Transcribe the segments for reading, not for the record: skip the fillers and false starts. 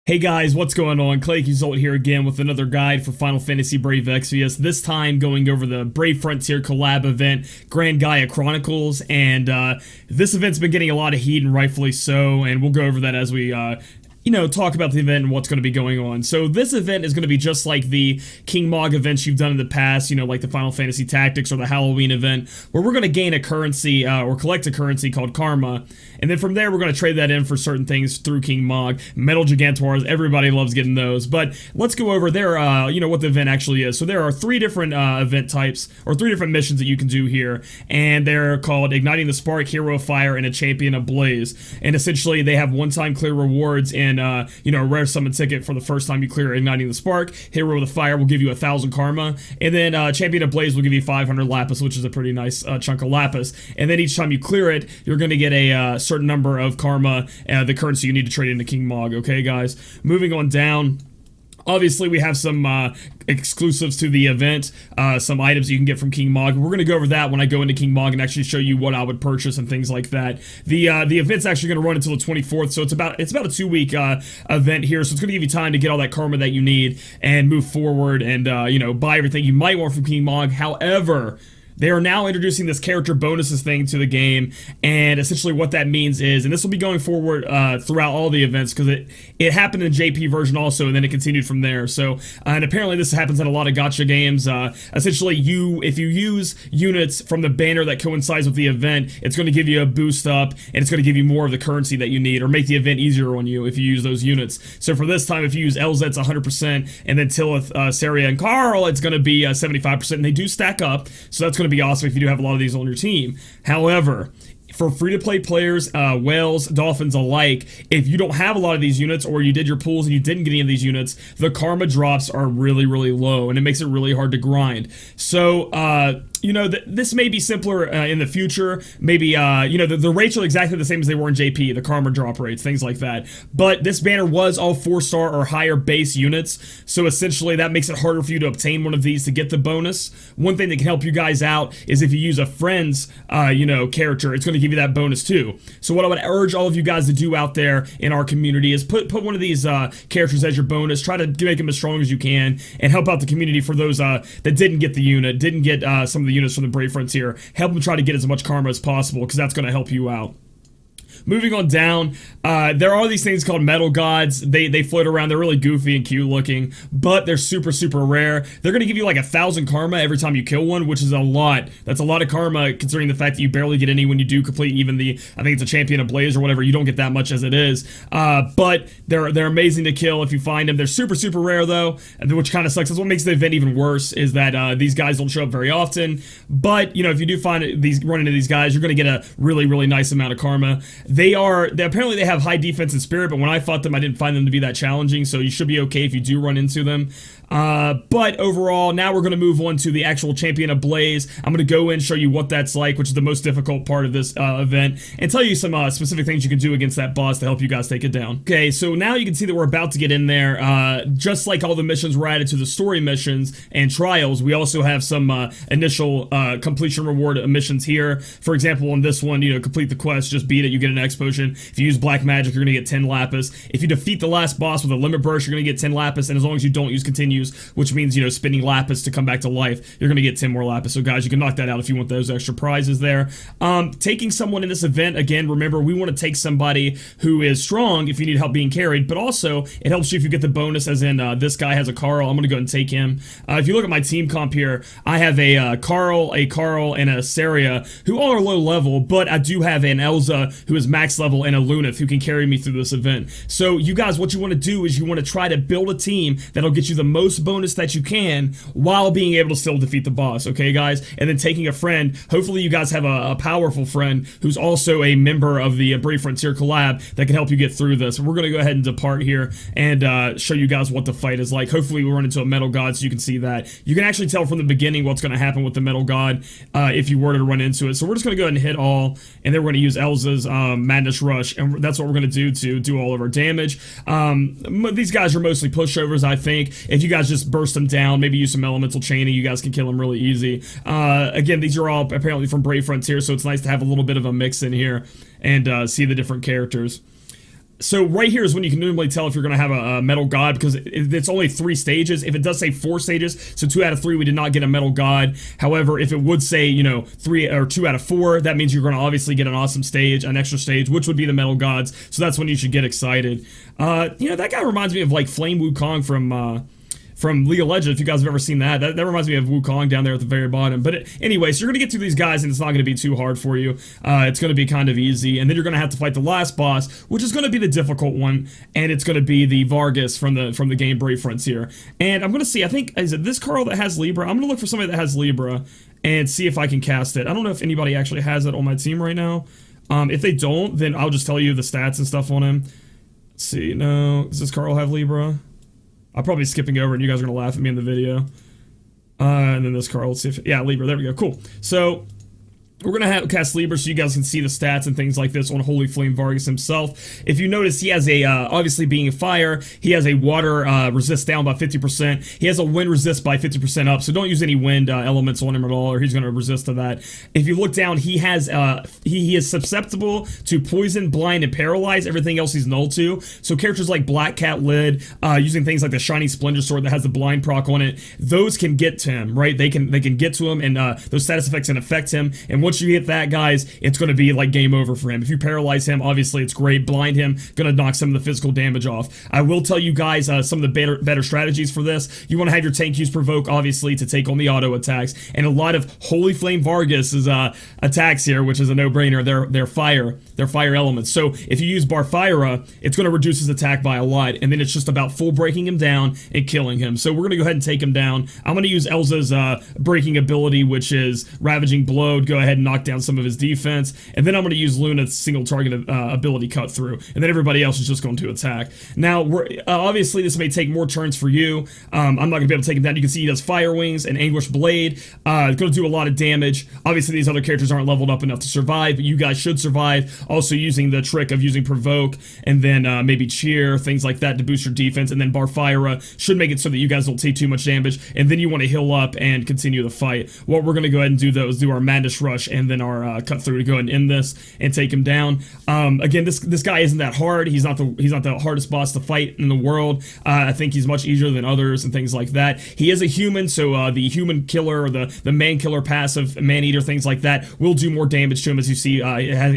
Hey guys, what's going on? Claykeysult here again with another guide for Final Fantasy Brave Exvius. This time going over the Brave Frontier collab event, Grand Gaia Chronicles, and this event's been getting a lot of heat, and rightfully so, and we'll go over that as we talk about the event and what's going to be going on. So this event is going to be just like the King Mog events you've done in the past, like the Final Fantasy Tactics or the Halloween event, where we're going to gain a currency or collect a currency called Karma, and then from there we're going to trade that in for certain things through King Mog. Metal Gigantoirs, everybody loves getting those, but let's go over there, what the event actually is. So there are three different event types, or three different missions that you can do here, and they're called Igniting the Spark, Hero of Fire, and a Champion of Blaze, and essentially they have one-time clear rewards in a rare summon ticket for the first time you clear Igniting the Spark. Hero of the Fire will give you 1,000 Karma, and then Champion of Blaze will give you 500 Lapis, which is a pretty nice chunk of Lapis, and then each time you clear it, you're going to get a certain number of Karma, the currency you need to trade into King Mog. Okay, guys? Moving on down. Obviously, we have some exclusives to the event, some items you can get from King Mog. We're going to go over that when I go into King Mog and actually show you what I would purchase and things like that. The event's actually going to run until the 24th, so it's about a 2-week event here, so it's going to give you time to get all that Karma that you need and move forward and, buy everything you might want from King Mog. However, they are now introducing this character bonuses thing to the game, and essentially what that means is, and this will be going forward throughout all the events, because it happened in JP version also, and then it continued from there. So, and apparently this happens in a lot of gacha games. Essentially, if you use units from the banner that coincides with the event, it's going to give you a boost up, and it's going to give you more of the currency that you need, or make the event easier on you if you use those units. So for this time, if you use Elza, it's 100%, and then Tillith, Saria, and Carl, it's going to be 75%, and they do stack up, so that's going to be awesome if you do have a lot of these on your team. However, for free-to-play players, whales, dolphins alike, if you don't have a lot of these units, or you did your pools and you didn't get any of these units, the Karma drops are really, really low, and it makes it really hard to grind. So, this may be simpler in the future. Maybe, the rates are exactly the same as they were in JP, the Karma drop rates, things like that. But this banner was all 4-star or higher base units, so essentially that makes it harder for you to obtain one of these to get the bonus. One thing that can help you guys out is if you use a friend's, character, it's going to give you that bonus too. So what I would urge all of you guys to do out there in our community is put one of these characters as your bonus. Try to make them as strong as you can, and help out the community for those that didn't get the unit, didn't get some of the units from the Brave Frontier. Help them try to get as much Karma as possible, because that's going to help you out. Moving on down, there are these things called Metal Gods. They float around. They're really goofy and cute looking, but they're super, super rare. They're going to give you like 1,000 Karma every time you kill one, which is a lot. That's a lot of Karma, considering the fact that you barely get any when you do complete even I think it's a Champion of Blaze or whatever. You don't get that much as it is, but they're amazing to kill if you find them. They're super, super rare though, which kind of sucks. That's what makes the event even worse, is that these guys don't show up very often. But if you do run into these guys, you're going to get a really, really nice amount of Karma. Apparently they have high defense and spirit, but when I fought them, I didn't find them to be that challenging, so you should be okay if you do run into them. But overall, now we're going to move on to the actual Champion of Blaze. I'm going to go in, show you what that's like, which is the most difficult part of this event, and tell you some specific things you can do against that boss to help you guys take it down. Okay, so now you can see that we're about to get in there. Just like all the missions were added to the story missions and trials, we also have some initial completion reward missions here. For example, on this one, complete the quest, just beat it, you get an X potion. If you use black magic, you're going to get 10 Lapis. If you defeat the last boss with a limit burst, you're going to get 10 Lapis, and as long as you don't use continues, which means, spending Lapis to come back to life, you're going to get 10 more Lapis. So guys, you can knock that out if you want those extra prizes there. Taking someone in this event, again, remember, we want to take somebody who is strong if you need help being carried, but also it helps you if you get the bonus, as in this guy has a Carl. I'm going to go ahead and take him. If you look at my team comp here, I have a Carl, and a Saria, who all are low level, but I do have an Elza who is max level, and a Lunith who can carry me through this event. So you guys, what you want to do is you want to try to build a team that'll get you the most bonus that you can while being able to still defeat the boss, okay guys? And then taking a friend, hopefully you guys have a powerful friend who's also a member of the Brave Frontier collab that can help you get through this. We're going to go ahead and depart here and show you guys what the fight is like. Hopefully we run into a Metal God so you can see that. You can actually tell from the beginning what's going to happen with the Metal God if you were to run into it. So we're just going to go ahead and hit all, and then we're going to use Elza's Madness Rush, and that's what we're going to do all of our damage. These guys are mostly pushovers, I think. If you guys just burst them down, maybe use some elemental chaining, you guys can kill them really easy. Again, these are all apparently from Brave Frontier, so it's nice to have a little bit of a mix in here and see the different characters. So right here is when you can normally tell if you're going to have a metal god, because it's only 3 stages. If it does say 4 stages, so 2 out of 3 we did not get a metal god. However, if it would say 3 or 2 out of 4, that means you're going to obviously get an awesome stage, an extra stage, which would be the metal gods. So that's when you should get excited. That guy reminds me of like Flame Wukong from League of Legends, if you guys have ever seen that. That reminds me of Wukong down there at the very bottom. But anyway, so you're going to get through these guys, and it's not going to be too hard for you. It's going to be kind of easy. And then you're going to have to fight the last boss, which is going to be the difficult one. And it's going to be the Vargas from the game Brave Frontier. And I'm going to see, I think, is it this Carl that has Libra? I'm going to look for somebody that has Libra and see if I can cast it. I don't know if anybody actually has it on my team right now. If they don't, then I'll just tell you the stats and stuff on him. Let's see, no. Does this Carl have Libra? I'll probably be skipping over and you guys are going to laugh at me in the video. And then this Carl, let's see if, yeah, Libra, there we go, cool. So, we're going to cast Libra so you guys can see the stats and things like this on Holy Flame Vargas himself. If you notice, he has a, obviously being a fire, he has a water resist down by 50%. He has a wind resist by 50% up, so don't use any wind elements on him at all, or he's going to resist to that. If you look down, he has, he is susceptible to poison, blind, and paralyze. Everything else he's null to. So characters like Black Cat Lid, using things like the Shiny Splendor Sword that has the blind proc on it, those can get to him, right? They can get to him, and those status effects can affect him, and once you hit that, guys, it's going to be like game over for him. If you paralyze him, obviously it's great. Blind him, going to knock some of the physical damage off. I will tell you guys some of the better strategies for this. You want to have your tank use Provoke, obviously, to take on the auto attacks, and a lot of Holy Flame Vargas's attacks here, which is a no-brainer. They're fire elements. So if you use Barfira, it's going to reduce his attack by a lot, and then it's just about full breaking him down and killing him. So we're going to go ahead and take him down. I'm going to use Elza's breaking ability, which is Ravaging Blow, to go ahead and knock down some of his defense, and then I'm going to use Luna's single target ability cut through, and then everybody else is just going to attack. Now, obviously this may take more turns for you. I'm not going to be able to take him down. You can see he does Fire Wings and Anguish Blade. It's going to do a lot of damage. Obviously these other characters aren't leveled up enough to survive, but you guys should survive. Also using the trick of using Provoke, and then maybe Cheer, things like that to boost your defense, and then Barfira should make it so that you guys don't take too much damage, and then you want to heal up and continue the fight. What we're going to go ahead and do, though, is do our Madness Rush, and then our cut through to go ahead and end this and take him down. Again, this guy isn't that hard. He's not the hardest boss to fight in the world. I think he's much easier than others and things like that. He is a human, so the human killer or the man killer passive, man eater, things like that will do more damage to him. As you see,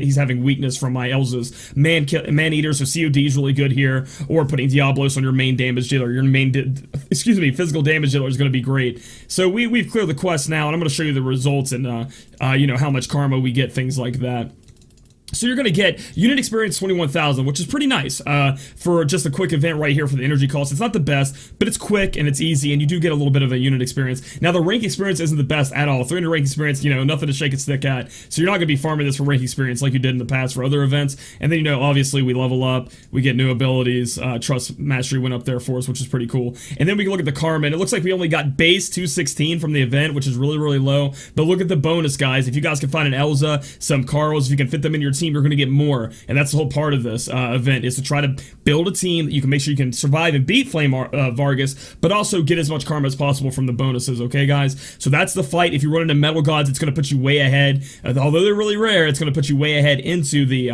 he's having weakness from my Elza's man eater, so COD is really good here. Or putting Diablos on your main damage dealer, your main physical damage dealer is going to be great. So we've cleared the quest now, and I'm going to show you the results and how much karma we get, things like that. So you're going to get unit experience 21,000, which is pretty nice for just a quick event right here for the energy cost. It's not the best, but it's quick and it's easy, and you do get a little bit of a unit experience. Now, the rank experience isn't the best at all. 300 rank experience, nothing to shake a stick at. So you're not going to be farming this for rank experience like you did in the past for other events. And then, obviously we level up, we get new abilities. Trust Mastery went up there for us, which is pretty cool. And then we can look at the karma, and it looks like we only got base 216 from the event, which is really, really low. But look at the bonus, guys. If you guys can find an Elza, some Carls, if you can fit them in your team, you're going to get more, and that's the whole part of this event, is to try to build a team that you can make sure you can survive and beat Flame Vargas, but also get as much karma as possible from the bonuses, okay, guys? So that's the fight. If you run into Metal Gods, it's going to put you way ahead. Although they're really rare, it's going to put you way ahead into the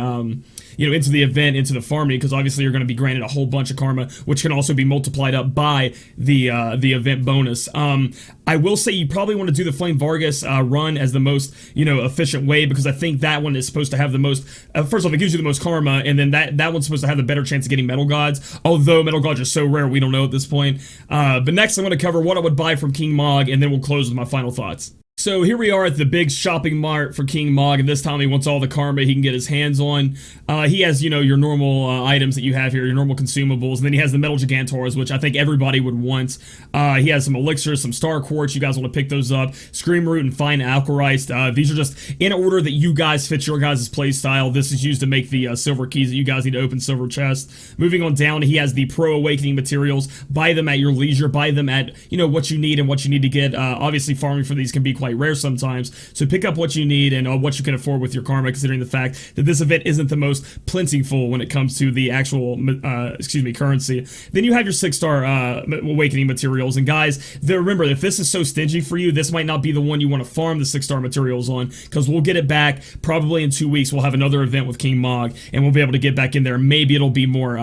into the event, into the farming, because obviously you're going to be granted a whole bunch of karma, which can also be multiplied up by the event bonus. I will say you probably want to do the Flame Vargas run as the most efficient way, because I think that one is supposed to have the most. First off, it gives you the most karma, and then that one's supposed to have the better chance of getting Metal Gods. Although Metal Gods are so rare, we don't know at this point. But next, I'm going to cover what I would buy from King Mog, and then we'll close with my final thoughts. So here we are at the big shopping mart for King Mog, and this time he wants all the karma he can get his hands on. He has, your normal items that you have here, your normal consumables, and then he has the Metal Gigantors, which I think everybody would want. He has some elixirs, some Star Quartz, you guys want to pick those up, Scream Root and Fine Alchemist. These are just in order that you guys fit your guys' play style. This is used to make the silver keys that you guys need to open silver chests. Moving on down, he has the Pro Awakening materials. Buy them at your leisure, buy them at, what you need and what you need to get. Obviously, farming for these can be quite quite rare sometimes. So pick up what you need and what you can afford with your karma, considering the fact that this event isn't the most plentiful when it comes to the actual currency. Then you have your 6-star awakening materials, and guys, remember, if this is so stingy for you, this might not be the one you want to farm the 6-star materials on, because we'll get it back probably in 2 weeks. We'll have another event with King Mog, and we'll be able to get back in there. Maybe it'll be more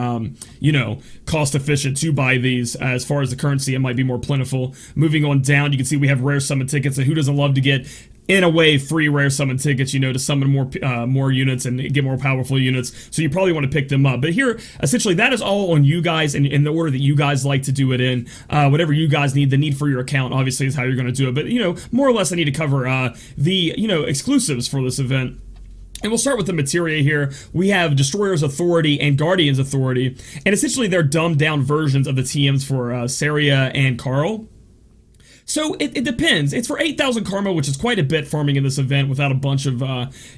cost efficient to buy these. As far as the currency, it might be more plentiful. Moving on down, you can see we have rare summon tickets, and who doesn't love to get, in a way, free rare summon tickets, to summon more units and get more powerful units. So you probably want to pick them up. But here, essentially, that is all on you guys, and in the order that you guys like to do it in. Whatever you guys need, the need for your account, obviously, is how you're going to do it. But, more or less, I need to cover the, exclusives for this event. And we'll start with the materia here. We have Destroyer's Authority and Guardian's Authority. And essentially, they're dumbed-down versions of the TMs for Saria and Carl. So it depends. It's for 8,000 karma, which is quite a bit farming in this event without a bunch of, the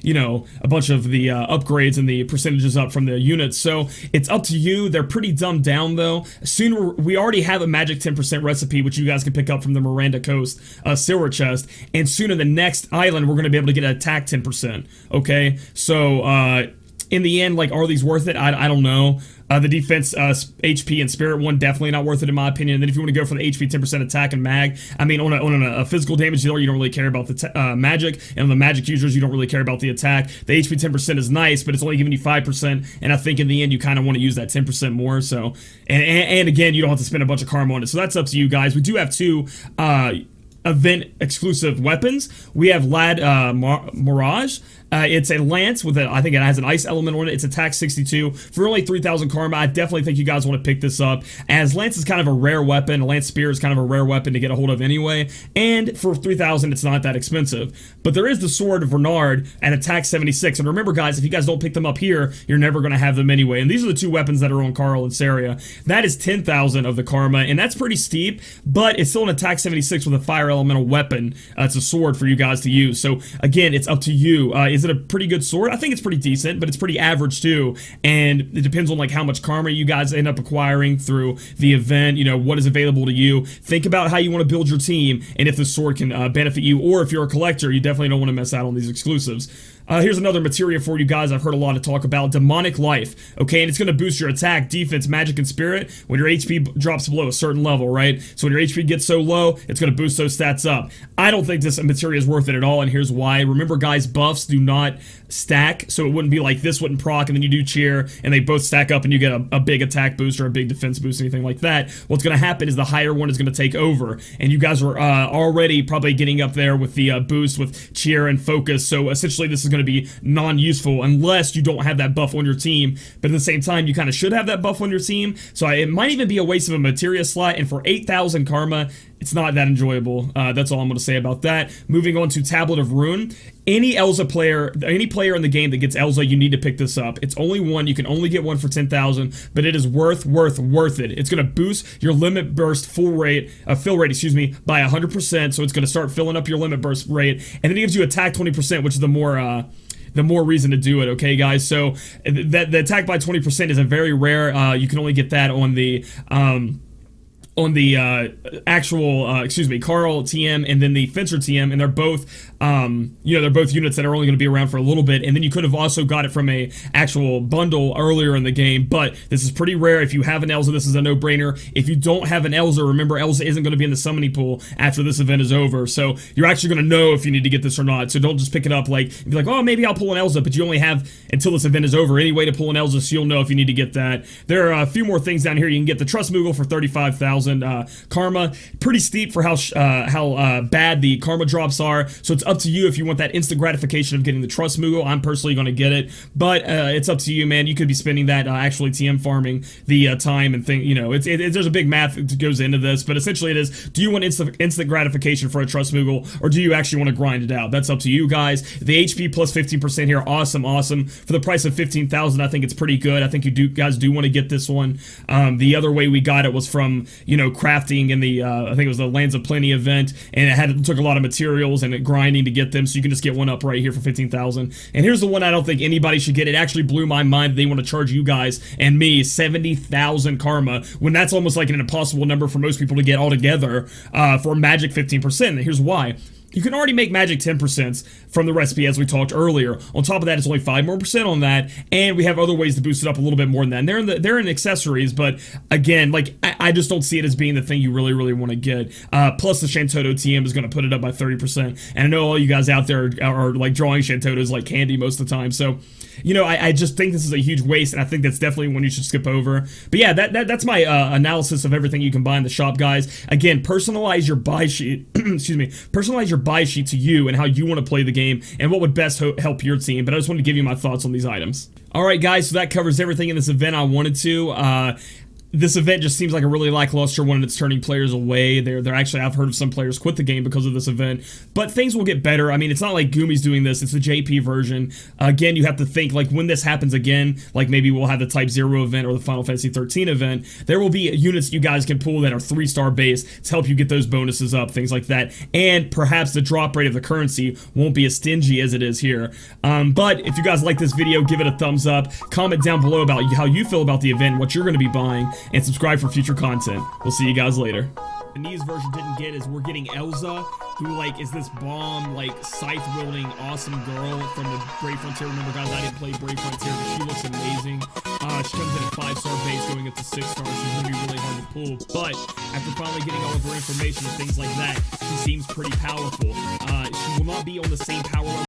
upgrades and the percentages up from the units. So it's up to you. They're pretty dumbed down, though. We already have a magic 10% recipe, which you guys can pick up from the Miranda Coast silver chest. And soon in the next island, we're going to be able to get an attack 10%. Okay? So, in the end, are these worth it? I don't know. The defense, HP, and spirit one, definitely not worth it in my opinion. And then if you want to go for the HP 10% attack and mag, on a physical damage dealer, you don't really care about the magic. And on the magic users, you don't really care about the attack. The HP 10% is nice, but it's only giving you 5%. And I think in the end, you kind of want to use that 10% more. So, and again, you don't have to spend a bunch of karma on it. So that's up to you guys. We do have two event exclusive weapons. We have Lad Mirage. It's a lance with I think it has an ice element on it. It's attack 62 for only 3,000 karma. I definitely think you guys want to pick this up, as lance is kind of a rare weapon. A lance spear is kind of a rare weapon to get a hold of anyway, and for 3,000 it's not that expensive. But there is the sword of Renard at attack 76, and remember guys, if you guys don't pick them up here, you're never going to have them anyway. And these are the two weapons that are on Carl and Saria. That is 10,000 of the karma, and that's pretty steep, but it's still an attack 76 with a fire elemental weapon. It's a sword for you guys to use. So again, it's up to you. Is it a pretty good sword? I think it's pretty decent, but it's pretty average too, and it depends on how much karma you guys end up acquiring through the event. What is available to you. Think about how you want to build your team, and if the sword can benefit you, or if you're a collector, you definitely don't want to miss out on these exclusives. Here's another materia for you guys I've heard a lot of talk about, Demonic Life, okay? And it's going to boost your attack, defense, magic, and spirit when your HP drops below a certain level, right? So when your HP gets so low, it's going to boost those stats up. I don't think this materia is worth it at all, and here's why. Remember, guys, buffs do not stack, so it wouldn't be like this wouldn't proc, and then you do cheer, and they both stack up, and you get a big attack boost or a big defense boost, anything like that. What's going to happen is the higher one is going to take over, and you guys are already probably getting up there with the boost with cheer and focus, so essentially this is going to be non-useful unless you don't have that buff on your team. But at the same time, you kind of should have that buff on your team, so it might even be a waste of a materia slot, and for 8,000 karma, it's not that enjoyable. That's all I'm going to say about that. Moving on to Tablet of Ruin. Any player in the game that gets Elza, you need to pick this up. It's only one. You can only get one for 10,000, but it is worth it. It's going to boost your limit burst fill rate, by 100%. So it's going to start filling up your limit burst rate, and then it gives you attack 20%, which is the more reason to do it, okay, guys? So the attack by 20% is a very rare. You can only get that on the actual Carl TM and then the Fencer TM, and they're both they're both units that are only going to be around for a little bit. And then you could have also got it from a actual bundle earlier in the game, but this is pretty rare. If you have an Elza, this is a no-brainer. If you don't have an Elza, remember, Elza isn't going to be in the summoning pool after this event is over, so you're actually going to know if you need to get this or not. So don't just pick it up and be like, oh, maybe I'll pull an Elza, but you only have until this event is over anyway to pull an Elza, so you'll know if you need to get that. There are a few more things down here. You can get the Trust Moogle for 35,000 karma. Pretty steep for how bad the karma drops are, so it's up to you if you want that instant gratification of getting the Trust Moogle. I'm personally going to get it, but it's up to you, man. You could be spending that actually TM farming the time and thing. There's a big math that goes into this, but essentially it is, do you want instant gratification for a Trust Moogle, or do you actually want to grind it out? That's up to you guys. The HP plus 15% here, awesome. For the price of 15,000, I think it's pretty good. I think you guys do want to get this one. The other way we got it was from crafting in the I think it was the Lands of Plenty event, and it took a lot of materials and grinding to get them, so you can just get one up right here for 15,000. And here's the one I don't think anybody should get. It actually blew my mind that they want to charge you guys and me 70,000 karma, when that's almost like an impossible number for most people to get altogether for magic 15%. And here's why. You can already make magic 10% from the recipe as we talked earlier. On top of that, it's only 5% more on that, and we have other ways to boost it up a little bit more than that. And they're in accessories, but again, like I just don't see it as being the thing you really want to get. Plus, the Shantoto TM is going to put it up by 30%. And I know all you guys out there are like drawing Shantotos like candy most of the time, so you know, I just think this is a huge waste, and I think that's definitely one you should skip over. But yeah, that's my analysis of everything you can buy in the shop, guys. Again, personalize your buy sheet. Excuse me. Personalize your buy sheet to you and how you want to play the game and what would best help your team. But I just wanted to give you my thoughts on these items. All right, guys. So that covers everything in this event I wanted to. This event just seems like a really lackluster one, and it's turning players away. They're actually, I've heard of some players quit the game because of this event, but things will get better. I mean, it's not like Gumi's doing this, it's the JP version. Again, you have to think, like, when this happens again, like maybe we'll have the Type 0 event or the Final Fantasy 13 event, there will be units you guys can pull that are 3-star base to help you get those bonuses up, things like that, and perhaps the drop rate of the currency won't be as stingy as it is here. But if you guys like this video, give it a thumbs up, comment down below about how you feel about the event, what you're going to be buying, and subscribe for future content. We'll see you guys later. The Nees version didn't get is we're getting Elza, who like is this bomb, like scythe wielding awesome girl from the Brave Frontier. Remember, guys, I didn't play Brave Frontier, but she looks amazing. She comes in at 5-star base, going up to 6 stars. She's gonna be really hard to pull, but after finally getting all of her information and things like that, she seems pretty powerful. She will not be on the same power level